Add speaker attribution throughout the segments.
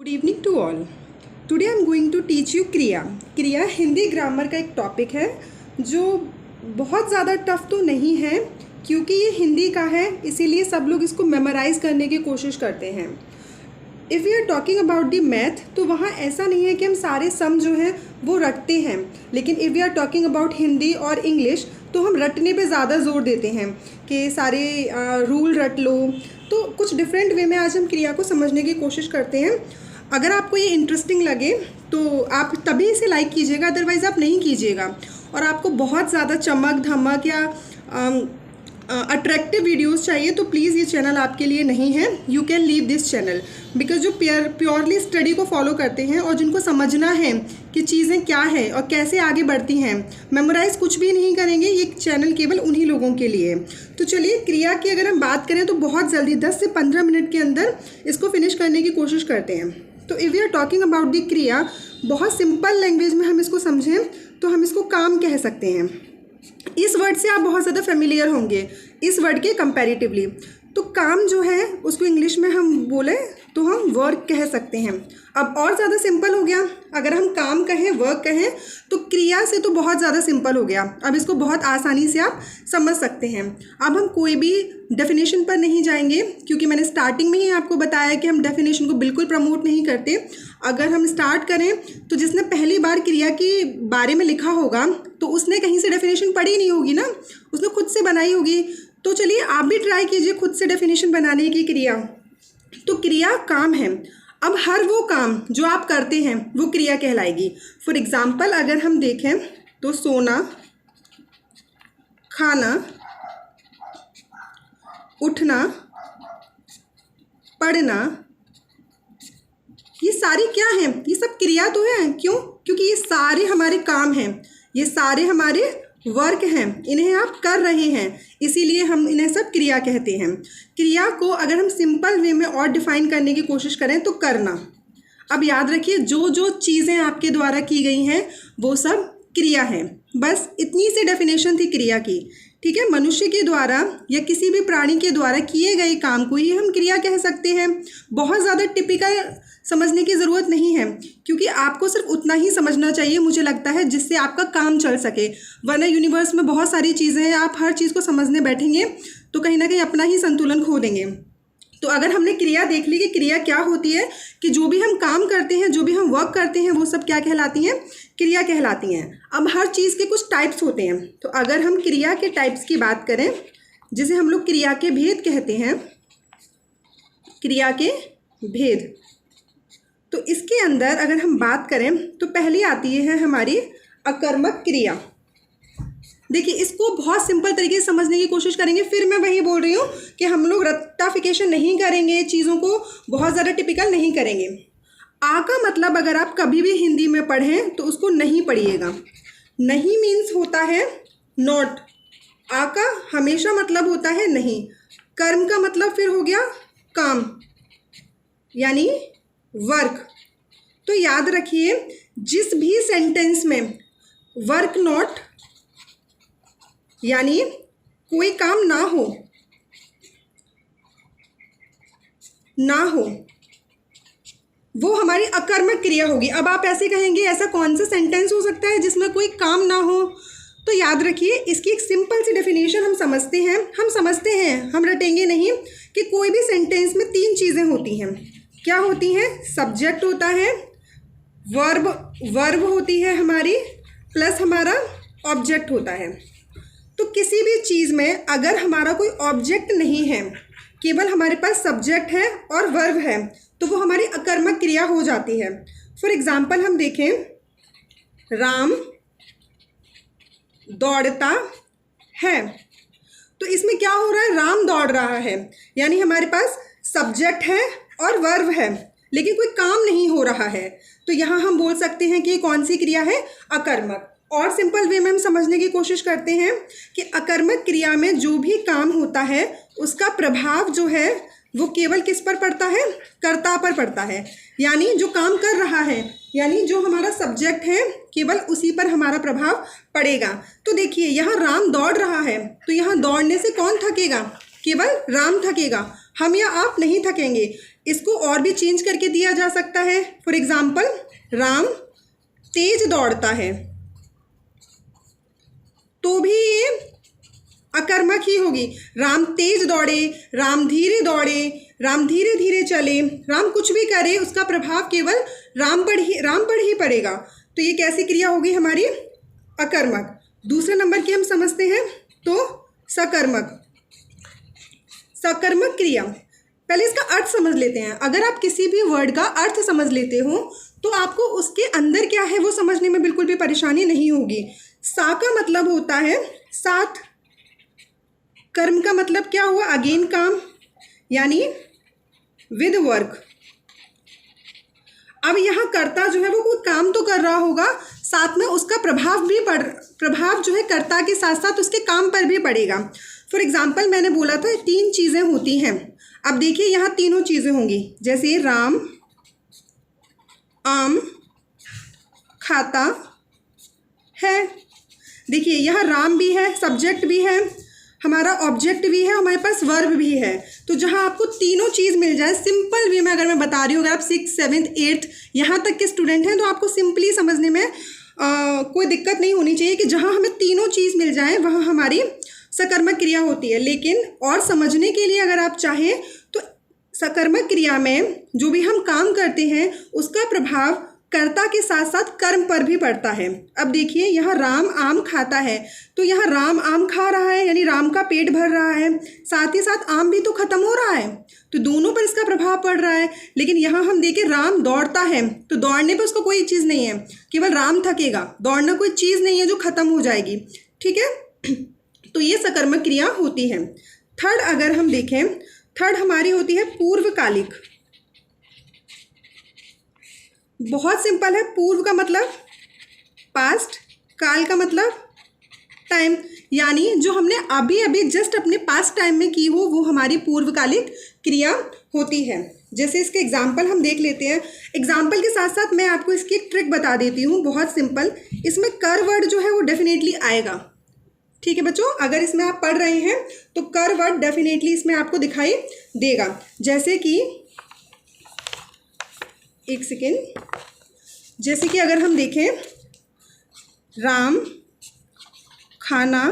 Speaker 1: Good evening to all. Today I am going to teach you क्रिया। क्रिया Hindi grammar का एक टॉपिक है जो बहुत ज़्यादा टफ तो नहीं है, क्योंकि ये हिंदी का है, इसीलिए सब लोग इसको मेमोराइज़ करने की कोशिश करते हैं। If you are talking about the math, तो वहाँ ऐसा नहीं है कि हम सारे सम जो हैं वो रटते हैं, लेकिन if you are talking about Hindi और इंग्लिश तो हम रटने पे ज़्यादा जोर देते हैं कि सारे रूल रट लो। तो कुछ डिफरेंट वे में आज हम क्रिया को समझने की कोशिश करते हैं। अगर आपको ये इंटरेस्टिंग लगे तो आप तभी इसे लाइक कीजिएगा, अदरवाइज़ आप नहीं कीजिएगा। और आपको बहुत ज़्यादा चमक धमक या अट्रैक्टिव वीडियोस चाहिए तो प्लीज़ ये चैनल आपके लिए नहीं है। You can leave this channel, because जो प्योरली स्टडी को फॉलो करते हैं और जिनको समझना है कि चीज़ें क्या है और कैसे आगे बढ़ती हैं, मेमोराइज़ कुछ भी नहीं करेंगे, ये चैनल केवल उन्हीं लोगों के लिए है। तो चलिए, क्रिया की अगर हम बात करें तो बहुत जल्दी 10 से 15 मिनट के अंदर इसको फिनिश करने की कोशिश करते हैं। तो if you are talking about the क्रिया, बहुत सिंपल लैंग्वेज में हम इसको समझें तो हम इसको काम कह सकते हैं। इस वर्ड से आप बहुत ज़्यादा फेमिलियर होंगे, इस वर्ड के कंपैरेटिवली। तो काम जो है उसको इंग्लिश में हम बोले तो हम वर्क कह सकते हैं। अब और ज़्यादा सिंपल हो गया, अगर हम काम कहें, वर्क कहें, तो क्रिया से तो बहुत ज़्यादा सिंपल हो गया। अब इसको बहुत आसानी से आप समझ सकते हैं। अब हम कोई भी डेफिनेशन पर नहीं जाएंगे, क्योंकि मैंने स्टार्टिंग में ही आपको बताया कि हम डेफिनेशन को बिल्कुल प्रमोट नहीं करते। अगर हम स्टार्ट करें तो जिसने पहली बार क्रिया के बारे में लिखा होगा तो उसने कहीं से डेफिनेशन पढ़ी नहीं होगी ना, उसने खुद से बनाई होगी। तो चलिए, आप भी ट्राई कीजिए खुद से डेफिनेशन बनाने की क्रिया। तो क्रिया काम है। अब हर वो काम जो आप करते हैं वो क्रिया कहलाएगी। फॉर एग्जाम्पल अगर हम देखें तो सोना, खाना, उठना, पढ़ना, ये सारी क्या हैं? ये सब क्रिया तो है। क्यों? क्योंकि ये सारे हमारे काम हैं, ये सारे हमारे वर्क हैं, इन्हें आप कर रहे हैं, इसीलिए हम इन्हें सब क्रिया कहते हैं। क्रिया को अगर हम सिंपल वे में और डिफाइन करने की कोशिश करें तो करना। अब याद रखिए, जो जो चीज़ें आपके द्वारा की गई हैं वो सब क्रिया है। बस इतनी सी डेफिनेशन थी क्रिया की, ठीक है। मनुष्य के द्वारा या किसी भी प्राणी के द्वारा किए गए काम को ही हम क्रिया कह सकते हैं। बहुत ज़्यादा टिपिकल समझने की ज़रूरत नहीं है, क्योंकि आपको सिर्फ उतना ही समझना चाहिए, मुझे लगता है, जिससे आपका काम चल सके। वरना यूनिवर्स में बहुत सारी चीज़ें हैं, आप हर चीज़ को समझने बैठेंगे तो कहीं ना कहीं अपना ही संतुलन खो देंगे। तो अगर हमने क्रिया देख ली कि क्रिया क्या होती है, कि जो भी हम काम करते हैं, जो भी हम वर्क करते हैं, वो सब क्या कहलाती हैं? क्रिया कहलाती हैं। अब हर चीज़ के कुछ टाइप्स होते हैं। तो अगर हम क्रिया के टाइप्स की बात करें, जिसे हम लोग क्रिया के भेद कहते हैं, क्रिया के भेद, तो इसके अंदर अगर हम बात करें तो पहली आती है हमारी अकर्मक क्रिया। देखिए, इसको बहुत सिंपल तरीके से समझने की कोशिश करेंगे। फिर मैं वही बोल रही हूँ कि हम लोग रट्टाफिकेशन नहीं करेंगे, चीज़ों को बहुत ज़्यादा टिपिकल नहीं करेंगे। आ का मतलब अगर आप कभी भी हिंदी में पढ़ें तो उसको नहीं पढ़िएगा। नहीं मीन्स होता है नॉट। आ का हमेशा मतलब होता है नहीं। कर्म का मतलब फिर हो गया काम, यानी वर्क। तो याद रखिए, जिस भी सेंटेंस में वर्क नॉट यानी कोई काम ना हो वो हमारी अकर्मक क्रिया होगी। अब आप ऐसे कहेंगे, ऐसा कौन सा सेंटेंस हो सकता है जिसमें कोई काम ना हो? तो याद रखिए, इसकी एक सिंपल सी डेफिनेशन हम समझते हैं, हम रटेंगे नहीं, कि कोई भी सेंटेंस में 3 चीज़ें होती हैं। क्या होती हैं? सब्जेक्ट होता है, वर्ब होती है हमारी, प्लस हमारा ऑब्जेक्ट होता है। तो किसी भी चीज़ में अगर हमारा कोई ऑब्जेक्ट नहीं है, केवल हमारे पास सब्जेक्ट है और वर्ब है, तो वो हमारी अकर्मक क्रिया हो जाती है। फॉर एग्जाम्पल हम देखें, राम दौड़ता है, तो इसमें क्या हो रहा है? राम दौड़ रहा है, यानी हमारे पास सब्जेक्ट है और वर्ब है, लेकिन कोई काम नहीं हो रहा है। तो यहाँ हम बोल सकते हैं कि ये कौन सी क्रिया है? अकर्मक। और सिंपल वे में हम समझने की कोशिश करते हैं कि अकर्मक क्रिया में जो भी काम होता है उसका प्रभाव जो है वो केवल किस पर पड़ता है? कर्ता पर पड़ता है, यानी जो काम कर रहा है, यानी जो हमारा सब्जेक्ट है, केवल उसी पर हमारा प्रभाव पड़ेगा। तो देखिए, यहाँ राम दौड़ रहा है, तो यहाँ दौड़ने से कौन थकेगा? केवल राम थकेगा। हम या आप नहीं थकेंगे। इसको और भी चेंज करके दिया जा सकता है। फॉर एग्जाम्पल, राम तेज दौड़ता है, तो भी ये अकर्मक ही होगी। राम तेज दौड़े, राम धीरे दौड़े, राम धीरे धीरे चले, राम कुछ भी करे, उसका प्रभाव केवल राम पर ही पड़ेगा। तो ये कैसी क्रिया होगी हमारी? अकर्मक। दूसरे नंबर की हम समझते हैं तो सकर्मक। सकर्मक क्रिया, पहले इसका अर्थ समझ लेते हैं। अगर आप किसी भी वर्ड का अर्थ समझ लेते हो तो आपको उसके अंदर क्या है वो समझने में बिल्कुल भी परेशानी नहीं होगी। सा का मतलब होता है साथ, कर्म का मतलब क्या हुआ? अगेन काम, यानी विद वर्क। अब यहाँ कर्ता जो है वो कोई काम तो कर रहा होगा, साथ में उसका प्रभाव जो है कर्ता के साथ साथ उसके काम पर भी पड़ेगा। फॉर एग्जाम्पल, मैंने बोला था 3 चीज़ें होती हैं। अब देखिए यहाँ तीनों चीज़ें होंगी, जैसे राम आम खाता है। देखिए यहाँ राम भी है, सब्जेक्ट भी है, हमारा ऑब्जेक्ट भी है, हमारे पास वर्ब भी है। तो जहाँ आपको तीनों चीज़ मिल जाए, सिंपल वे में अगर मैं बता रही हूँ, अगर आप 6th 7th 8th यहाँ तक के स्टूडेंट हैं तो आपको सिंपली समझने में कोई दिक्कत नहीं होनी चाहिए कि जहाँ हमें तीनों चीज़ मिल जाए वहाँ हमारी सकर्मक क्रिया होती है। लेकिन और समझने के लिए अगर आप चाहें तो सकर्मक क्रिया में जो भी हम काम करते हैं उसका प्रभाव कर्ता के साथ साथ कर्म पर भी पड़ता है। अब देखिए यहाँ राम आम खाता है, तो यहाँ राम आम खा रहा है यानी राम का पेट भर रहा है, साथ ही साथ आम भी तो खत्म हो रहा है, तो दोनों पर इसका प्रभाव पड़ रहा है। लेकिन यहाँ हम देखें राम दौड़ता है, तो दौड़ने पर उसको कोई चीज़ नहीं है, केवल राम थकेगा, दौड़ना कोई चीज़ नहीं है जो खत्म हो जाएगी। ठीक है, तो ये सकर्मक क्रिया होती है। थर्ड अगर हम देखें, थर्ड हमारी होती है पूर्वकालिक। बहुत सिंपल है, पूर्व का मतलब पास्ट, काल का मतलब टाइम, यानी जो हमने अभी अभी जस्ट अपने पास्ट टाइम में की हो वो हमारी पूर्वकालिक क्रिया होती है। जैसे इसके एग्जाम्पल हम देख लेते हैं। एग्जाम्पल के साथ साथ मैं आपको इसकी एक ट्रिक बता देती हूँ, बहुत सिंपल। इसमें कर वर्ड जो है वो डेफिनेटली आएगा। ठीक है बच्चों, अगर इसमें आप पढ़ रहे हैं तो कर वर्ड डेफिनेटली इसमें आपको दिखाई देगा। जैसे कि एक सेकेंड, जैसे कि अगर हम देखें, राम खाना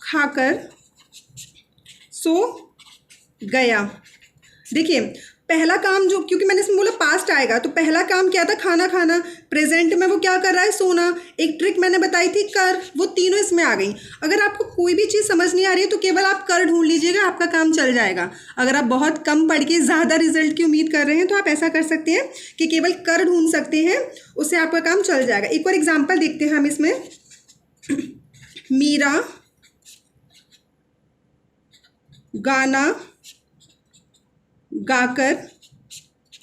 Speaker 1: खाकर सो गया। देखिए पहला काम जो, क्योंकि मैंने इसमें बोला पास्ट आएगा, तो पहला काम क्या था? खाना खाना। प्रेजेंट में वो क्या कर रहा है? सोना। एक ट्रिक मैंने बताई थी कर, वो तीनों इसमें आ गई। अगर आपको कोई भी चीज़ समझ नहीं आ रही है तो केवल आप कर ढूंढ लीजिएगा, आपका काम चल जाएगा। अगर आप बहुत कम पढ़ के ज़्यादा रिजल्ट की उम्मीद कर रहे हैं तो आप ऐसा कर सकते हैं कि केवल कर ढूंढ सकते हैं, उससे आपका काम चल जाएगा। एक और एग्जाम्पल देखते हैं हम इसमें। मीरा गाना गाकर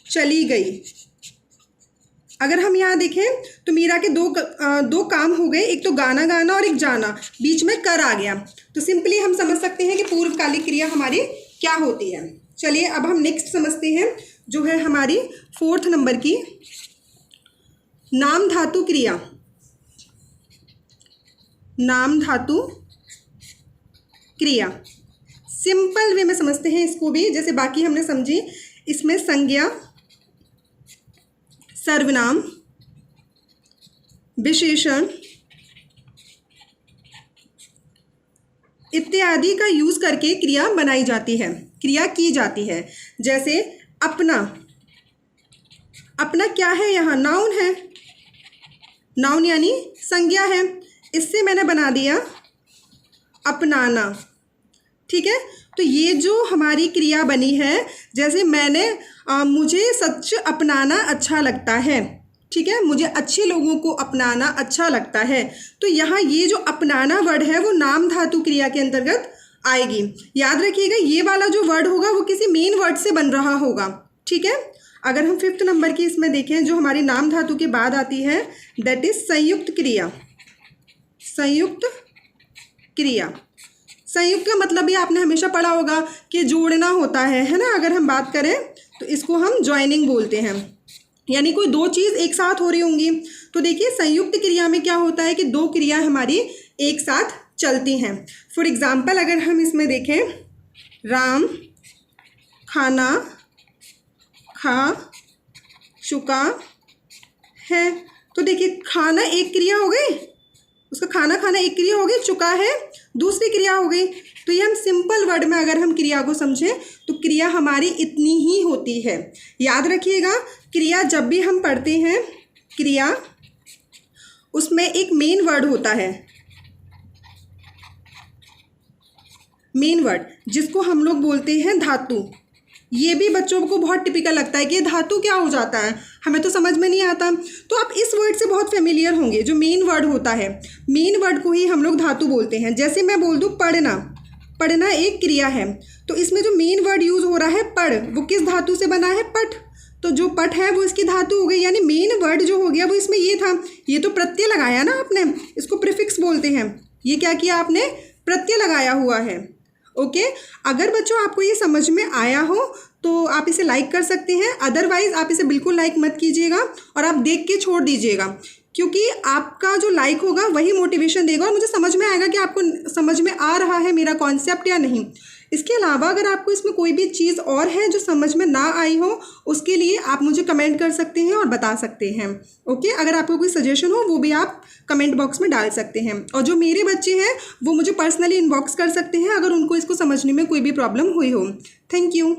Speaker 1: चली गई। अगर हम यहाँ देखें तो मीरा के दो काम हो गए, एक तो गाना गाना और एक जाना, बीच में कर आ गया। तो सिंपली हम समझ सकते हैं कि पूर्वकालिक क्रिया हमारी क्या होती है। चलिए अब हम नेक्स्ट समझते हैं, जो है हमारी 4th नंबर की नाम धातु क्रिया। नाम धातु क्रिया सिंपल वे में समझते हैं इसको भी, जैसे बाकी हमने समझी। इसमें संज्ञा, सर्वनाम, विशेषण इत्यादि का यूज करके क्रिया बनाई जाती है, क्रिया की जाती है। जैसे अपना, अपना क्या है? यहाँ नाउन है, नाउन यानी संज्ञा है, इससे मैंने बना दिया अपनाना। ठीक है, तो ये जो हमारी क्रिया बनी है, जैसे मैंने मुझे सच अपनाना अच्छा लगता है। ठीक है, मुझे अच्छे लोगों को अपनाना अच्छा लगता है, तो यहाँ ये जो अपनाना वर्ड है वो नाम धातु क्रिया के अंतर्गत आएगी। याद रखिएगा ये वाला जो वर्ड होगा वो किसी मेन वर्ड से बन रहा होगा। ठीक है, अगर हम 5th नंबर की इसमें देखें जो हमारी नाम धातु के बाद आती है, दैट इज संयुक्त क्रिया। संयुक्त क्रिया, संयुक्त का मतलब भी आपने हमेशा पढ़ा होगा कि जोड़ना होता है ना। अगर हम बात करें तो इसको हम ज्वाइनिंग बोलते हैं, यानी कोई दो चीज़ एक साथ हो रही होंगी। तो देखिए संयुक्त क्रिया में क्या होता है कि दो क्रिया हमारी एक साथ चलती हैं। फॉर एग्जाम्पल अगर हम इसमें देखें, राम खाना खा चुका है। तो देखिए खाना एक क्रिया हो गई, उसका खाना खाना एक क्रिया हो गई, चुका है दूसरी क्रिया हो गई। तो ये हम सिंपल वर्ड में अगर हम क्रिया को समझें तो क्रिया हमारी इतनी ही होती है। याद रखिएगा, क्रिया जब भी हम पढ़ते हैं क्रिया, उसमें एक मेन वर्ड होता है, मेन वर्ड जिसको हम लोग बोलते हैं धातु। ये भी बच्चों को बहुत टिपिकल लगता है कि ये धातु क्या हो जाता है, हमें तो समझ में नहीं आता। तो आप इस वर्ड से बहुत फेमिलियर होंगे, जो मेन वर्ड होता है, मेन वर्ड को ही हम लोग धातु बोलते हैं। जैसे मैं बोल दूँ पढ़ना, पढ़ना एक क्रिया है, तो इसमें जो मेन वर्ड यूज़ हो रहा है पढ़, वो किस धातु से बना है, पठ। तो जो पठ है वो इसकी धातु हो गई, यानी मेन वर्ड जो हो गया वो इसमें ये था। ये तो प्रत्यय लगाया ना आपने, इसको प्रीफिक्स बोलते हैं। ये क्या किया आपने, प्रत्यय लगाया हुआ है। ओके, अगर बच्चों आपको ये समझ में आया हो तो आप इसे लाइक कर सकते हैं, अदरवाइज़ आप इसे बिल्कुल लाइक मत कीजिएगा और आप देख के छोड़ दीजिएगा, क्योंकि आपका जो लाइक होगा वही मोटिवेशन देगा और मुझे समझ में आएगा कि आपको समझ में आ रहा है मेरा कॉन्सेप्ट या नहीं। इसके अलावा अगर आपको इसमें कोई भी चीज़ और है जो समझ में ना आई हो, उसके लिए आप मुझे कमेंट कर सकते हैं और बता सकते हैं। ओके, अगर आपको कोई सजेशन हो वो भी आप कमेंट बॉक्स में डाल सकते हैं। और जो मेरे बच्चे हैं वो मुझे पर्सनली इनबॉक्स कर सकते हैं अगर उनको इसको समझने में कोई भी प्रॉब्लम हुई हो। Thank you.